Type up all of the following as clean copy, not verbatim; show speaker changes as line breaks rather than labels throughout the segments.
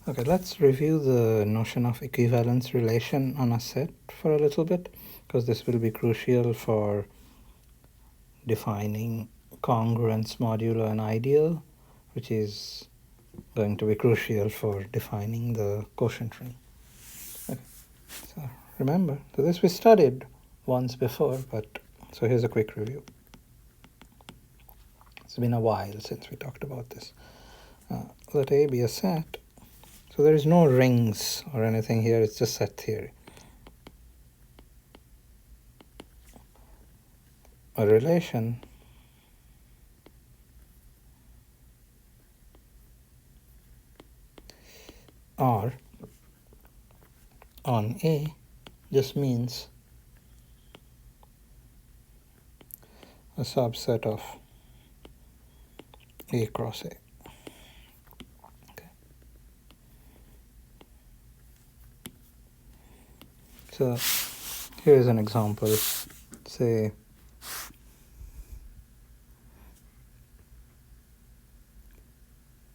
Okay, let's review the notion of equivalence relation on a set for a little bit, because this will be crucial for defining congruence, modulo, and ideal, which is going to be crucial for defining the quotient ring. Okay, so remember, so this we studied once before, but so here's a quick review. It's been a while since we talked about this. Let A be a set. So there is no rings or anything here, it's just set theory. A relation R on A just means a subset of A cross A. Okay. So here is an example. Say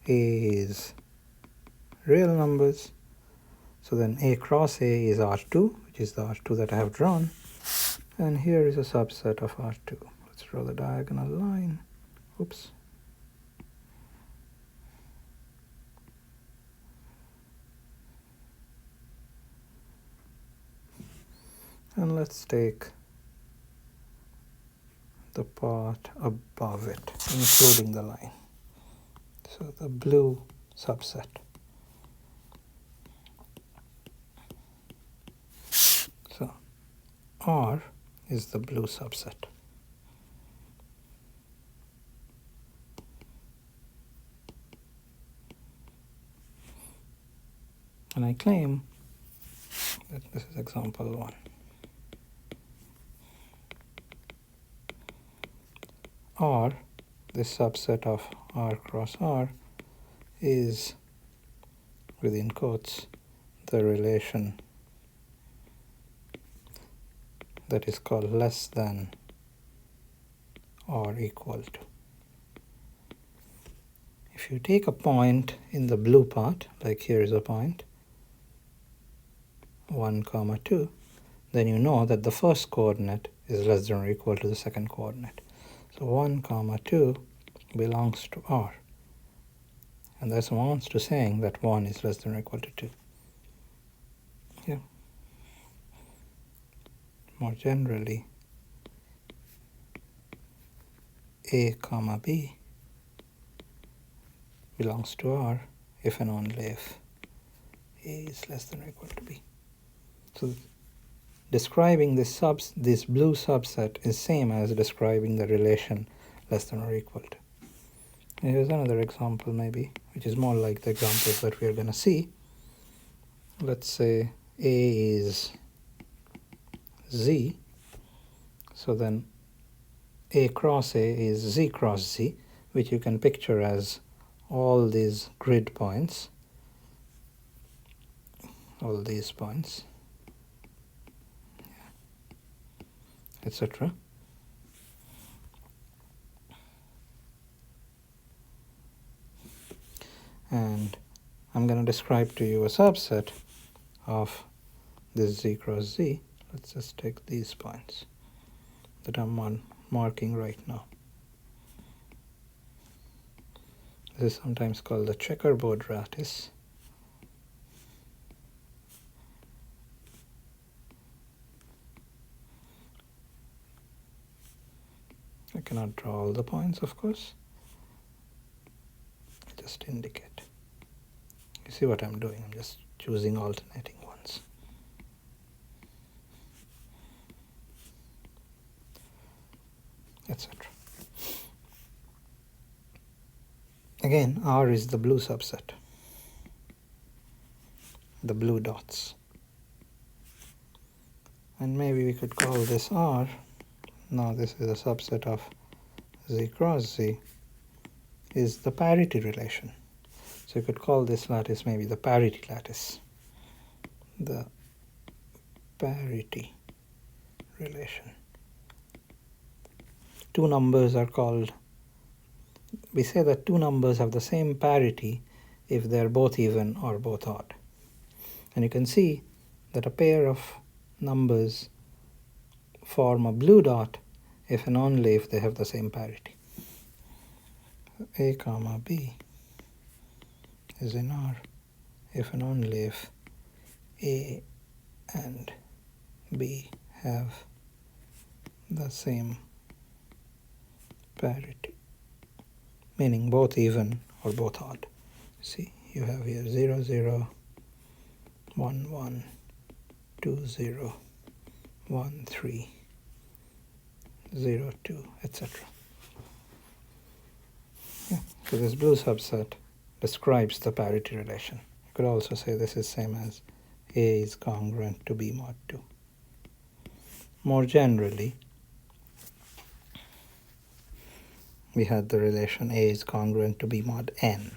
A is real numbers, so then A cross A is R2, which is the R2 that I have drawn, and here is a subset of R2. Let's draw the diagonal line. Oops. And let's take the part above it, including the line. So the blue subset. So R is the blue subset. And I claim that this is example 1. R, this subset of R cross R, is, within quotes, the relation that is called less than or equal to. If you take a point in the blue part, like here is a point, 1, 2, then you know that the first coordinate is less than or equal to the second coordinate. So 1, 2 belongs to R. And that amounts to saying that 1 is less than or equal to 2. Yeah. More generally, A, B belongs to R if and only if A is less than or equal to B. So describing this blue subset is same as describing the relation less than or equal to. And here's another example maybe, which is more like the examples that we are going to see. Let's say A is Z, so then A cross A is Z cross Z, which you can picture as all these grid points, all these points, etc. And I'm going to describe to you a subset of this Z cross Z. Let's just take these points that I'm marking right now. This is sometimes called the checkerboard lattice. I cannot draw all the points, of course. I just indicate. You see what I'm doing? I'm just choosing alternating ones. Etc. Again, R is the blue subset, the blue dots. And maybe we could call this R. Now this is a subset of Z cross Z, is the parity relation. So you could call this lattice maybe the parity lattice. The parity relation. Two numbers are called, we say that two numbers have the same parity if they're both even or both odd. And you can see that a pair of numbers form a blue dot if and only if they have the same parity. A comma B is in R if and only if A and B have the same parity, meaning both even or both odd. See, you have here 0, 0, 1, 1, 2, 0, 1, 3, 0, 2, etc. Yeah. So this blue subset describes the parity relation. You could also say this is same as A is congruent to B mod 2. More generally, we had the relation A is congruent to B mod n,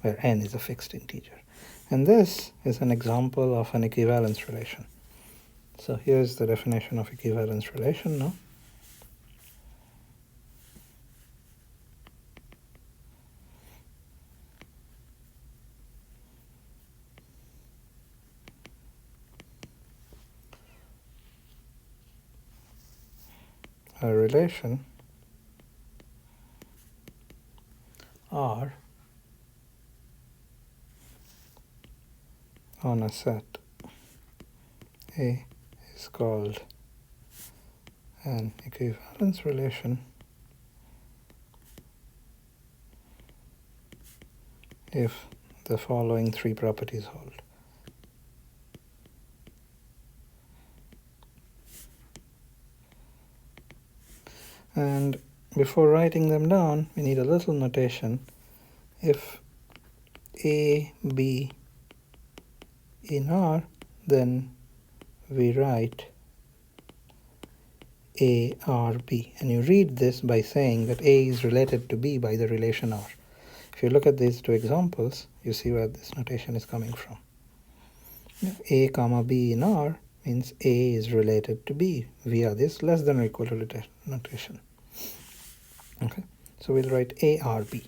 where n is a fixed integer. And this is an example of an equivalence relation. So here's the definition of equivalence relation now. A relation R on a set A is called an equivalence relation if the following three properties hold. And before writing them down, we need a little notation. If A, B in R, then we write A, R, B. And you read this by saying that A is related to B by the relation R. If you look at these two examples, you see where this notation is coming from. A comma B in R means A is related to B via this less than or equal to notation. Okay, so we'll write ARB.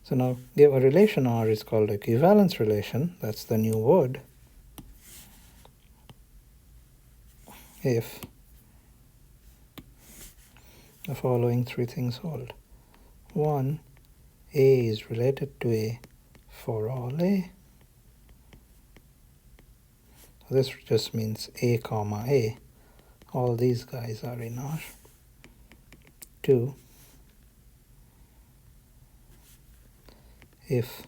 So now give a relation R is called equivalence relation. That's the new word. If the following three things hold. 1, A is related to A for all A. This just means A comma A. All these guys are in R. 2, if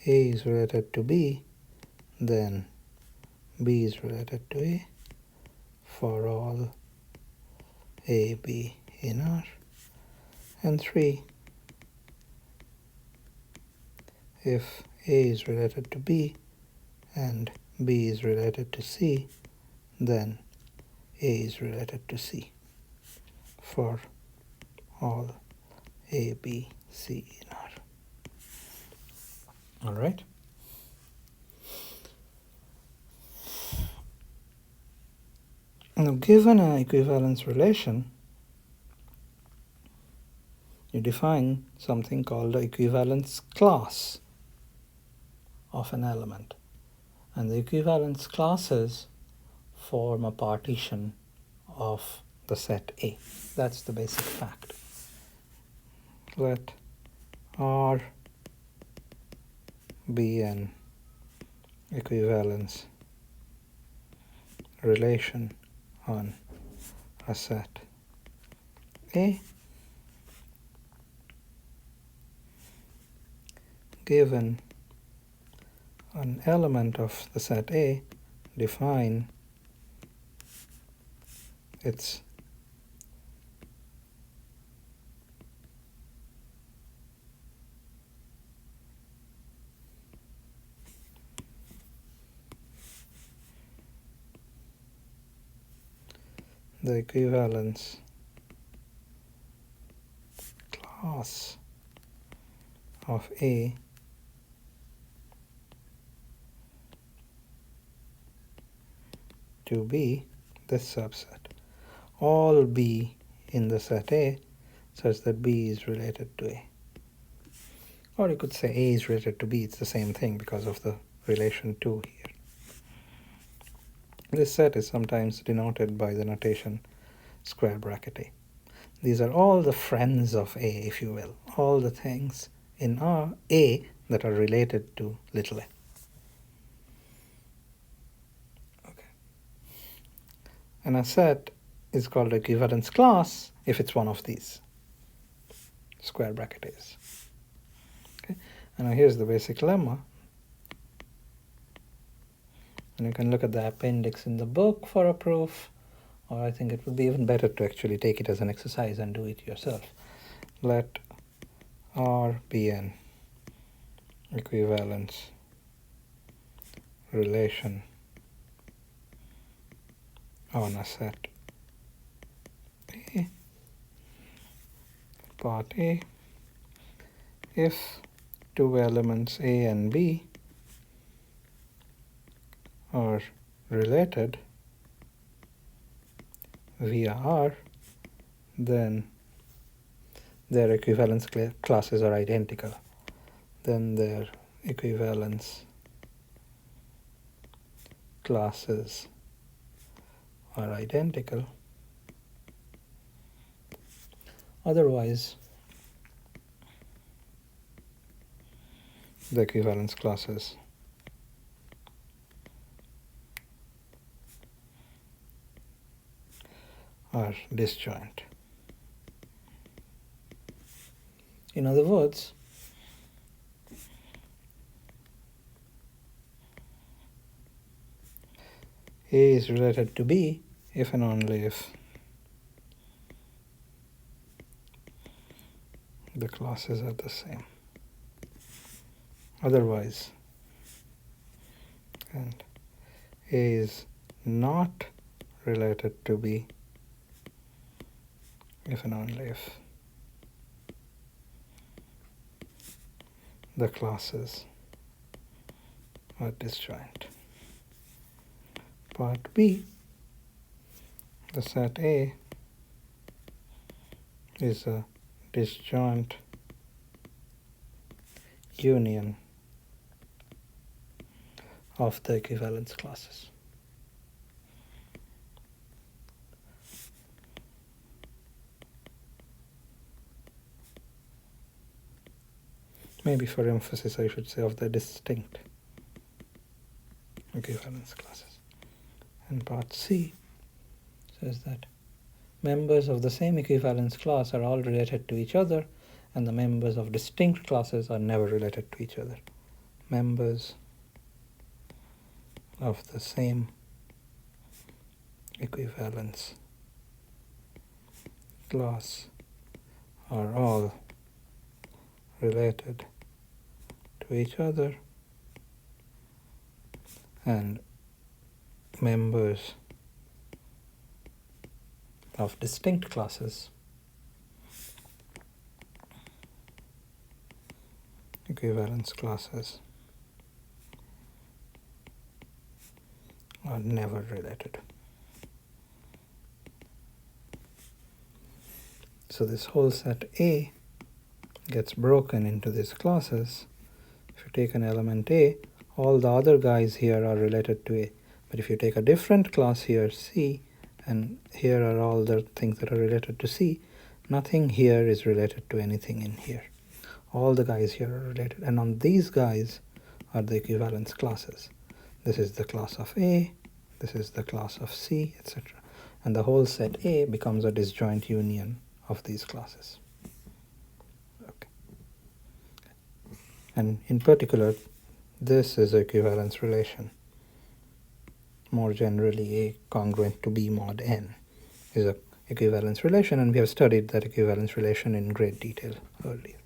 A is related to B, then B is related to A for all A, B in R. And 3, if A is related to B and B is related to C, then A is related to C for all A, B, C in R. All right. Now, given an equivalence relation, you define something called the equivalence class of an element. And the equivalence classes form a partition of the set A. That's the basic fact. Let R be an equivalence relation on a set A given an element of the set A, define its the equivalence class of A to be this subset. All B in the set A such that B is related to A. Or you could say A is related to B. It's the same thing because of the relation to here. This set is sometimes denoted by the notation square bracket A. These are all the friends of A, if you will, all the things in A that are related to little a. Okay. And a set is called equivalence class if it's one of these square bracket A's. Okay. And now here's the basic lemma. And you can look at the appendix in the book for a proof, or I think it would be even better to actually take it as an exercise and do it yourself. Let R be an equivalence relation on a set A, part A, if two elements A and B are related via R, then their equivalence classes are identical. Then their equivalence classes are identical. Otherwise, the equivalence classes are disjoint. In other words, A is related to B if and only if the classes are the same. Otherwise, and A is not related to B if and only if the classes are disjoint. Part B, the set A is a disjoint union of the equivalence classes. Maybe for emphasis I should say of the distinct equivalence classes. And part C says that members of the same equivalence class are all related to each other, and the members of distinct classes are never related to each other. Members of the same equivalence class are all related to each other, and members of distinct classes equivalence classes are never related. So this whole set A gets broken into these classes. If you take an element A, all the other guys here are related to A. But if you take a different class here, C, and here are all the things that are related to C, nothing here is related to anything in here. All the guys here are related, and on these guys are the equivalence classes. This is the class of A, this is the class of C, etc. And the whole set A becomes a disjoint union of these classes. Okay. And in particular, this is equivalence relation. More generally, A congruent to B mod n is a equivalence relation, and we have studied that equivalence relation in great detail earlier.